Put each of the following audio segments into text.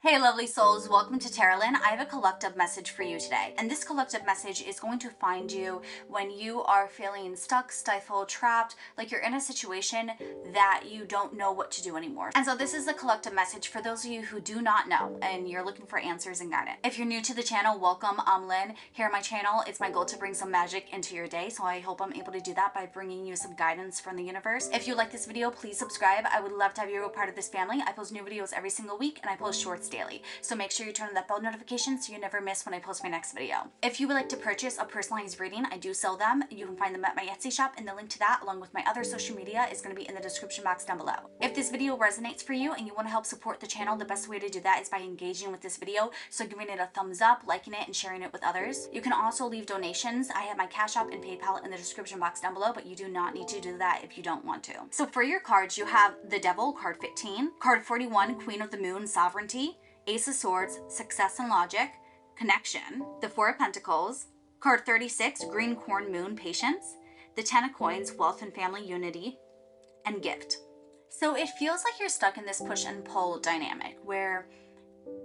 Hey lovely souls, welcome to Carolyn. I have a collective message for you today. And this collective message is going to find you when you are feeling stuck, stifled, trapped, like you're in a situation that you don't know what to do anymore. And so this is the collective message for those of you who do not know and you're looking for answers and guidance. If you're new to the channel, welcome. I'm Lynn. Here on my channel, it's my goal to bring some magic into your day. So I hope I'm able to do that by bringing you some guidance from the universe. If you like this video, please subscribe. I would love to have you a part of this family. I post new videos every single week and I post shorts daily. So make sure you turn on that bell notification so you never miss when I post my next video. If you would like to purchase a personalized reading, I do sell them. You can find them at my Etsy shop, and the link to that along with my other social media is going to be in the description box down below. If this video resonates for you and you want to help support the channel, the best way to do that is by engaging with this video. So giving it a thumbs up, liking it, and sharing it with others. You can also leave donations. I have my Cash App and PayPal in the description box down below, but you do not need to do that if you don't want to. So for your cards, you have the Devil, card 15, card 41, Queen of the Moon, Sovereignty, Ace of Swords, Success and Logic, Connection, the Four of Pentacles, card 36, Green Corn Moon, Patience, the Ten of Coins, Wealth and Family Unity, and Gift. So it feels like you're stuck in this push and pull dynamic where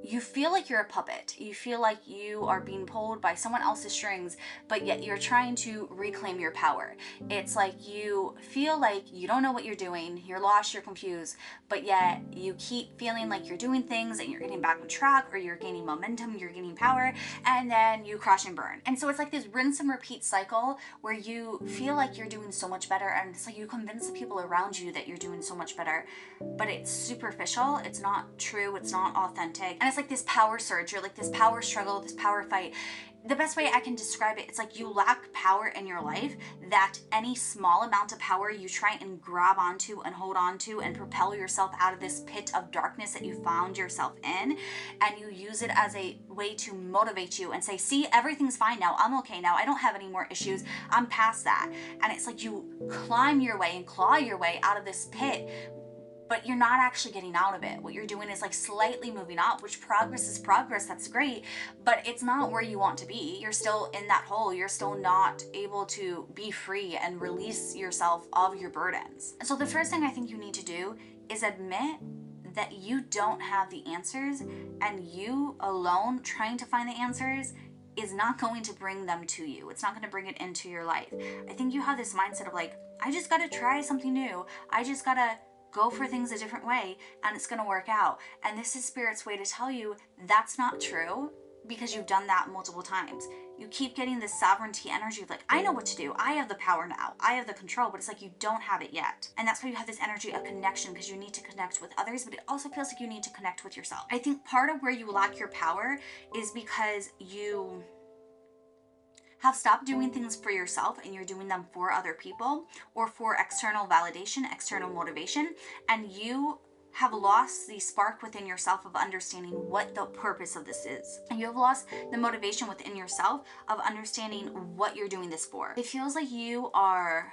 you feel like you're a puppet. You feel like you are being pulled by someone else's strings, but yet you're trying to reclaim your power. It's like you feel like you don't know what you're doing, you're lost, you're confused, but yet you keep feeling like you're doing things and you're getting back on track, or you're gaining momentum, you're gaining power, and then you crash and burn. And so it's like this rinse and repeat cycle where you feel like you're doing so much better, and it's like you convince the people around you that you're doing so much better, but it's superficial, it's not true, it's not authentic. And it's like this power surge, or like this power struggle, this power fight. The best way I can describe it, it's like you lack power in your life, that any small amount of power you try and grab onto and hold on to and propel yourself out of this pit of darkness that you found yourself in, and you use it as a way to motivate you and say, see, everything's fine now, I'm okay now, I don't have any more issues, I'm past that. And it's like you climb your way and claw your way out of this pit, but you're not actually getting out of it. What you're doing is like slightly moving up, which progress is progress, that's great, but it's not where you want to be. You're still in that hole. You're still not able to be free and release yourself of your burdens. And so the first thing I think you need to do is admit that you don't have the answers, and you alone trying to find the answers is not going to bring them to you. It's not going to bring it into your life. I think you have this mindset of like, I just got to try something new. I just got to go for things a different way and it's going to work out. And this is Spirit's way to tell you that's not true, because you've done that multiple times. You keep getting this sovereignty energy of like, I know what to do. I have the power now. I have the control, but it's like you don't have it yet. And that's why you have this energy of connection, because you need to connect with others, but it also feels like you need to connect with yourself. I think part of where you lack your power is because you have stopped doing things for yourself and you're doing them for other people or for external validation, external motivation, and you have lost the spark within yourself of understanding what the purpose of this is. And you have lost the motivation within yourself of understanding what you're doing this for. It feels like you are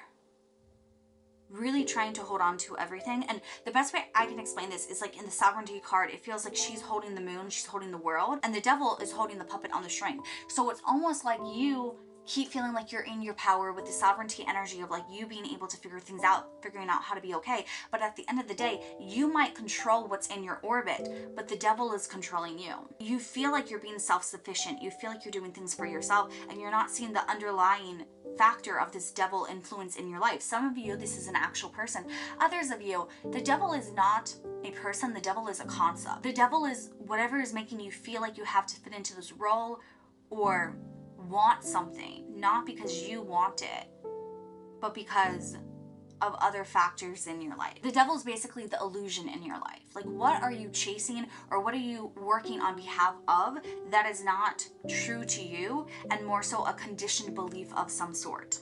really trying to hold on to everything. And the best way I can explain this is like in the sovereignty card, it feels like she's holding the moon, she's holding the world, and the devil is holding the puppet on the string. So it's almost like you keep feeling like you're in your power with the sovereignty energy of like you being able to figure things out, figuring out how to be okay. But at the end of the day, you might control what's in your orbit, but the devil is controlling you. You feel like you're being self-sufficient. You feel like you're doing things for yourself, and you're not seeing the underlying factor of this devil influence in your life. Some of you, this is an actual person. Others of you, the devil is not a person. The devil is a concept. The devil is whatever is making you feel like you have to fit into this role or want something, not because you want it, but because of other factors in your life. The devil is basically the illusion in your life. Like, what are you chasing, or what are you working on behalf of that is not true to you, and more so a conditioned belief of some sort?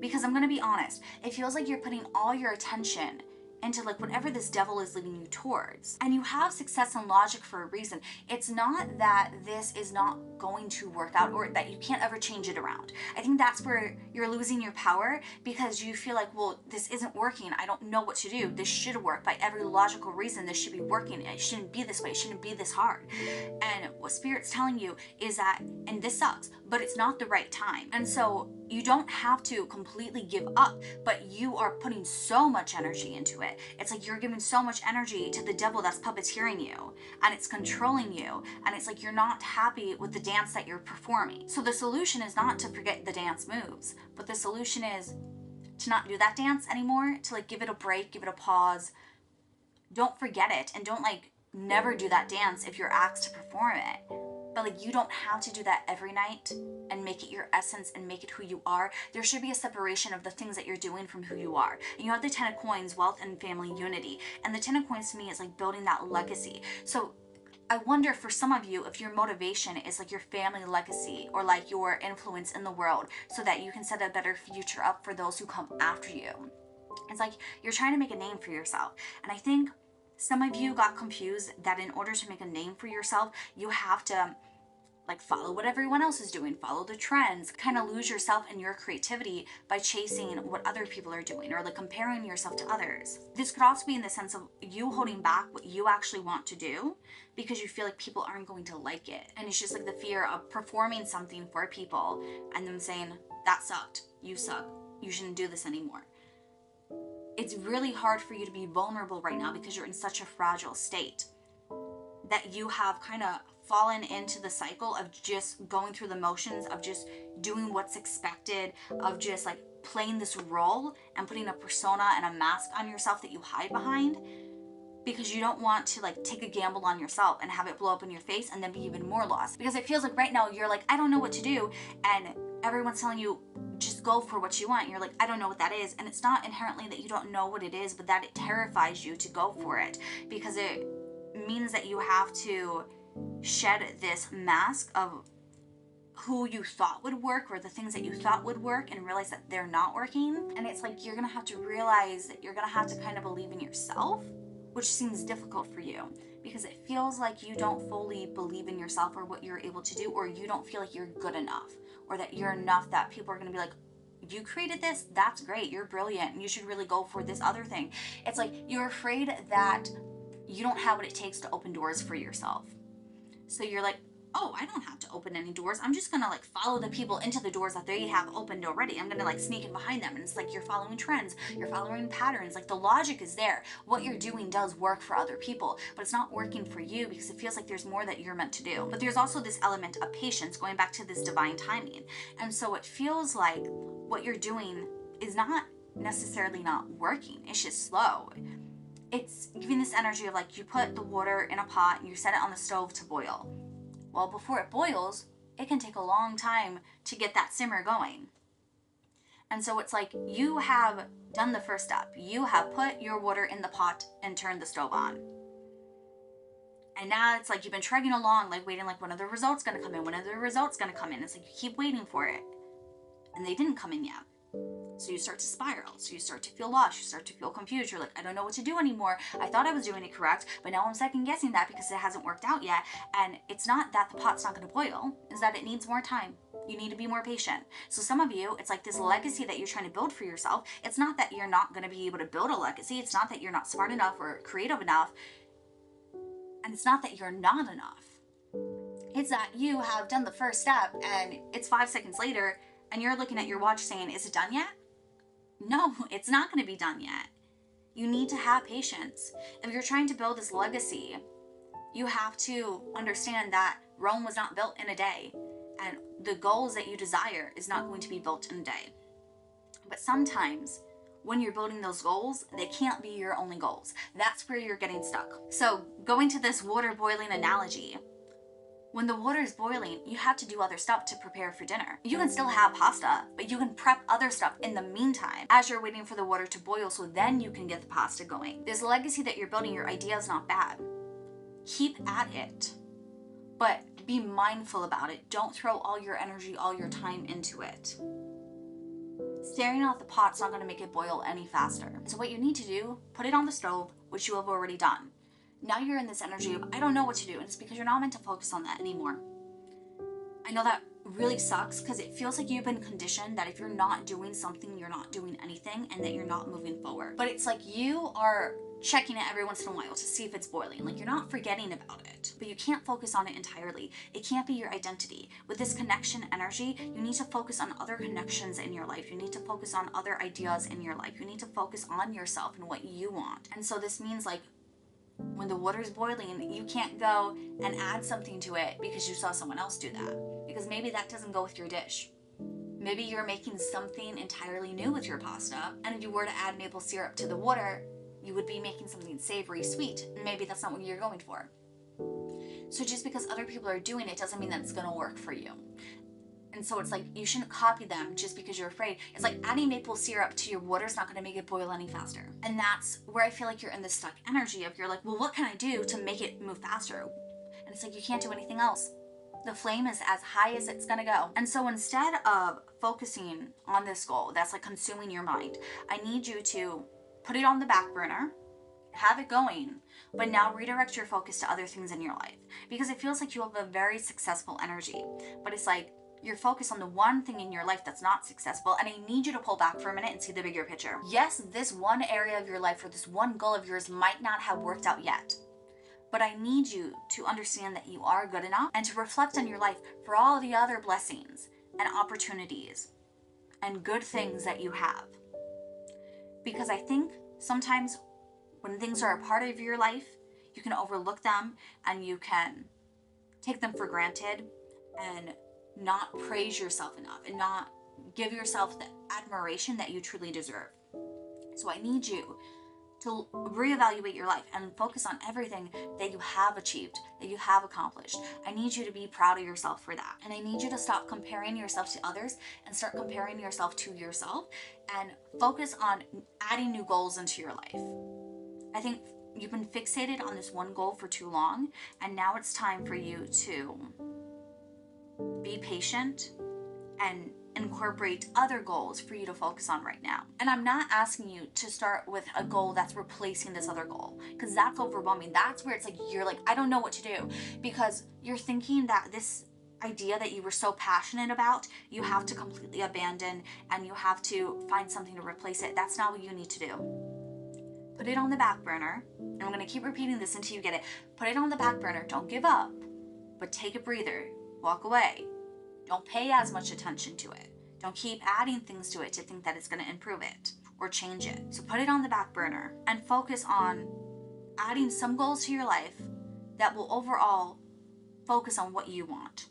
Because I'm going to be honest, it feels like you're putting all your attention into like whatever this devil is leading you towards. And you have success and logic for a reason. It's not that this is not going to work out or that you can't ever change it around. I think that's where you're losing your power, because you feel like, well, this isn't working. I don't know what to do. This should work by every logical reason. This should be working. It shouldn't be this way. It shouldn't be this hard. And what Spirit's telling you is that, and this sucks, but it's not the right time. And so you don't have to completely give up, but you are putting so much energy into it it. It's like you're giving so much energy to the devil that's puppeteering you, and it's controlling you, and it's like you're not happy with the dance that you're performing. So the solution is not to forget the dance moves, but the solution is to not do that dance anymore, to like give it a break, give it a pause. Don't forget it, and don't like never do that dance if you're asked to perform it. But like you don't have to do that every night and make it your essence and make it who you are. There should be a separation of the things that you're doing from who you are. And you have the 10 of coins, wealth and family unity. And the 10 of coins to me is like building that legacy. So I wonder for some of you if your motivation is like your family legacy or like your influence in the world, so that you can set a better future up for those who come after you. It's like you're trying to make a name for yourself. And I think some of you got confused that in order to make a name for yourself, you have to like follow what everyone else is doing, follow the trends, kind of lose yourself and your creativity by chasing what other people are doing or like comparing yourself to others. This could also be in the sense of you holding back what you actually want to do because you feel like people aren't going to like it. And it's just like the fear of performing something for people and them saying, that sucked, you suck, you shouldn't do this anymore. It's really hard for you to be vulnerable right now because you're in such a fragile state that you have kind of fallen into the cycle of just going through the motions of just doing what's expected, of just like playing this role and putting a persona and a mask on yourself that you hide behind because you don't want to like take a gamble on yourself and have it blow up in your face and then be even more lost. Because it feels like right now you're like, I don't know what to do, and everyone's telling you just go for what you want, and you're like, I don't know what that is. And it's not inherently that you don't know what it is, but that it terrifies you to go for it because it means that you have to shed this mask of who you thought would work or the things that you thought would work and realize that they're not working. And it's like you're gonna have to realize that you're gonna have to kind of believe in yourself, which seems difficult for you because it feels like you don't fully believe in yourself or what you're able to do, or you don't feel like you're good enough or that you're enough that people are going to be like, you created this, that's great, you're brilliant, and you should really go for this other thing. It's like you're afraid that you don't have what it takes to open doors for yourself. So you're like, oh, I don't have to open any doors. I'm just gonna like follow the people into the doors that they have opened already. I'm gonna like sneak in behind them. And it's like you're following trends, you're following patterns. Like the logic is there. What you're doing does work for other people, but it's not working for you because it feels like there's more that you're meant to do. But there's also this element of patience, going back to this divine timing. And so it feels like what you're doing is not necessarily not working. It's just slow. It's giving this energy of like you put the water in a pot and you set it on the stove to boil. Well, before it boils, it can take a long time to get that simmer going. And so it's like you have done the first step. You have put your water in the pot and turned the stove on. And now it's like you've been trudging along, like waiting, like when are the results going to come in? When are the results going to come in? It's like you keep waiting for it. And they didn't come in yet. So you start to spiral. So you start to feel lost. You start to feel confused. You're like, I don't know what to do anymore. I thought I was doing it correct, but now I'm second guessing that because it hasn't worked out yet. And it's not that the pot's not going to boil. It's that it needs more time. You need to be more patient. So some of you, it's like this legacy that you're trying to build for yourself. It's not that you're not going to be able to build a legacy. It's not that you're not smart enough or creative enough. And it's not that you're not enough. It's that you have done the first step and it's 5 seconds later and you're looking at your watch saying, is it done yet? No, it's not going to be done yet. You need to have patience. If you're trying to build this legacy, you have to understand that Rome was not built in a day, and the goals that you desire is not going to be built in a day. But sometimes when you're building those goals, they can't be your only goals. That's where you're getting stuck. So going to this water boiling analogy, when the water is boiling, you have to do other stuff to prepare for dinner. You can still have pasta, but you can prep other stuff in the meantime as you're waiting for the water to boil so then you can get the pasta going. This legacy that you're building, your idea is not bad. Keep at it, but be mindful about it. Don't throw all your energy, all your time into it. Staring at the pot's not going to make it boil any faster. So what you need to do, put it on the stove, which you have already done. Now you're in this energy of, I don't know what to do. And it's because you're not meant to focus on that anymore. I know that really sucks because it feels like you've been conditioned that if you're not doing something, you're not doing anything and that you're not moving forward. But it's like you are checking it every once in a while to see if it's boiling. Like, you're not forgetting about it, but you can't focus on it entirely. It can't be your identity. With this connection energy, you need to focus on other connections in your life. You need to focus on other ideas in your life. You need to focus on yourself and what you want. And so this means, like, when the water's boiling, you can't go and add something to it because you saw someone else do that. Because maybe that doesn't go with your dish. Maybe you're making something entirely new with your pasta, and if you were to add maple syrup to the water, you would be making something savory, sweet. Maybe that's not what you're going for. So just because other people are doing it doesn't mean that it's going to work for you. And so it's like, you shouldn't copy them just because you're afraid. It's like adding maple syrup to your water is not going to make it boil any faster. And that's where I feel like you're in this stuck energy of, you're like, well, what can I do to make it move faster? And it's like, you can't do anything else. The flame is as high as it's gonna go. And so instead of focusing on this goal that's like consuming your mind, I need you to put it on the back burner, have it going, but now redirect your focus to other things in your life. Because it feels like you have a very successful energy, but it's like you're focused on the one thing in your life that's not successful, and I need you to pull back for a minute and see the bigger picture. Yes, this one area of your life or this one goal of yours might not have worked out yet, but I need you to understand that you are good enough and to reflect on your life for all the other blessings and opportunities and good things that you have. Because I think sometimes when things are a part of your life, you can overlook them and you can take them for granted and not praise yourself enough and not give yourself the admiration that you truly deserve. So I need you to reevaluate your life and focus on everything that you have achieved, that you have accomplished. I need you to be proud of yourself for that. And I need you to stop comparing yourself to others and start comparing yourself to yourself and focus on adding new goals into your life. I think you've been fixated on this one goal for too long, and now it's time for you to be patient and incorporate other goals for you to focus on right now. And I'm not asking you to start with a goal that's replacing this other goal, because that's overwhelming. That's where it's like, you're like, I don't know what to do, because you're thinking that this idea that you were so passionate about, you have to completely abandon and you have to find something to replace it. That's not what you need to do. Put it on the back burner. And I'm going to keep repeating this until you get it. Put it on the back burner. Don't give up, but take a breather. Walk away. Don't pay as much attention to it. Don't keep adding things to it to think that it's going to improve it or change it. So put it on the back burner and focus on adding some goals to your life that will overall focus on what you want.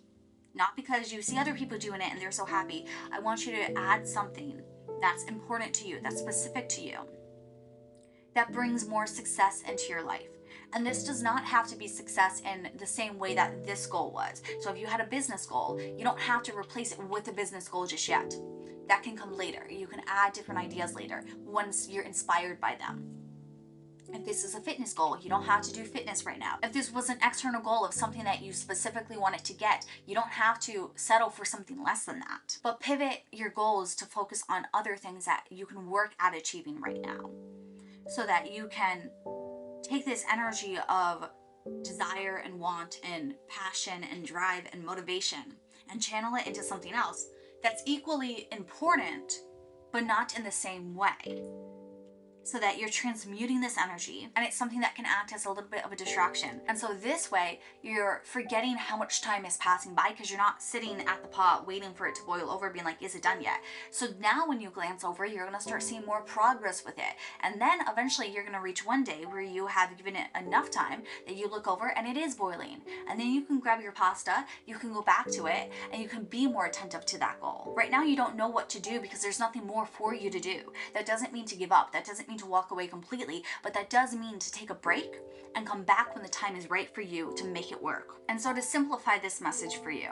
Not because you see other people doing it and they're so happy. I want you to add something that's important to you, that's specific to you, that brings more success into your life. And this does not have to be success in the same way that this goal was. So if you had a business goal, you don't have to replace it with a business goal just yet. That can come later. You can add different ideas later once you're inspired by them. If this is a fitness goal, you don't have to do fitness right now. If this was an external goal of something that you specifically wanted to get, you don't have to settle for something less than that. But pivot your goals to focus on other things that you can work at achieving right now, so that you can take this energy of desire and want and passion and drive and motivation and channel it into something else that's equally important, but not in the same way. So that you're transmuting this energy, and it's something that can act as a little bit of a distraction. And so this way, you're forgetting how much time is passing by, because you're not sitting at the pot waiting for it to boil over being like, is it done yet? So now when you glance over, you're going to start seeing more progress with it. And then eventually you're going to reach one day where you have given it enough time that you look over and it is boiling. And then you can grab your pasta, you can go back to it, and you can be more attentive to that goal. Right now you don't know what to do because there's nothing more for you to do. That doesn't mean to give up. That doesn't mean to walk away completely, but that does mean to take a break and come back when the time is right for you to make it work. And so to simplify this message for you,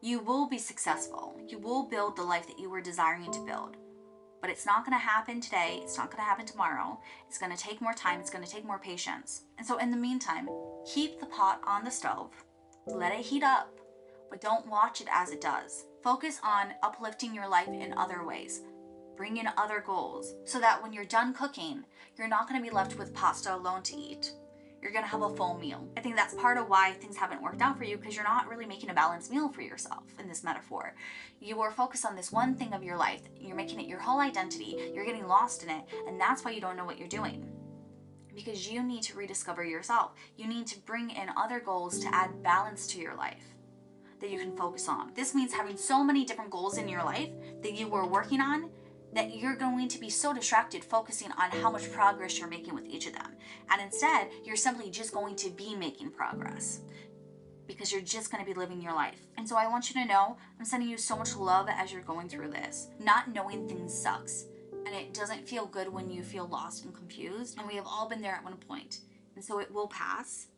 you will be successful. You will build the life that you were desiring to build. But it's not going to happen today. It's not going to happen tomorrow. It's going to take more time. It's going to take more patience. And so in the meantime, keep the pot on the stove. Let it heat up, but don't watch it as it does. Focus on uplifting your life in other ways. Bring in other goals so that when you're done cooking, you're not going to be left with pasta alone to eat. You're going to have a full meal. I think that's part of why things haven't worked out for you, because you're not really making a balanced meal for yourself in this metaphor. You are focused on this one thing of your life. You're making it your whole identity. You're getting lost in it, and that's why you don't know what you're doing. because you need to rediscover yourself. You need to bring in other goals to add balance to your life that you can focus on. This means having so many different goals in your life that you were working on that you're going to be so distracted focusing on how much progress you're making with each of them. And instead, you're simply just going to be making progress because you're just going to be living your life. And so I want you to know I'm sending you so much love as you're going through this. Not knowing things sucks. And it doesn't feel good when you feel lost and confused. And we have all been there at one point. And so it will pass.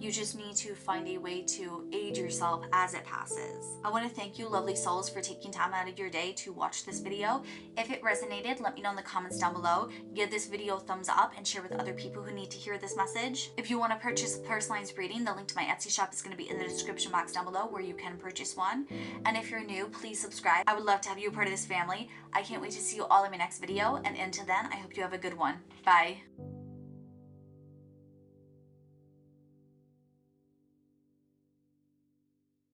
You just need to find a way to aid yourself as it passes. I want to thank you, lovely souls, for taking time out of your day to watch this video. If it resonated, let me know in the comments down below. Give this video a thumbs up and share with other people who need to hear this message. If you want to purchase a personalized reading, the link to my Etsy shop is going to be in the description box down below where you can purchase one. And if you're new, please subscribe. I would love to have you a part of this family. I can't wait to see you all in my next video. And until then, I hope you have a good one. Bye.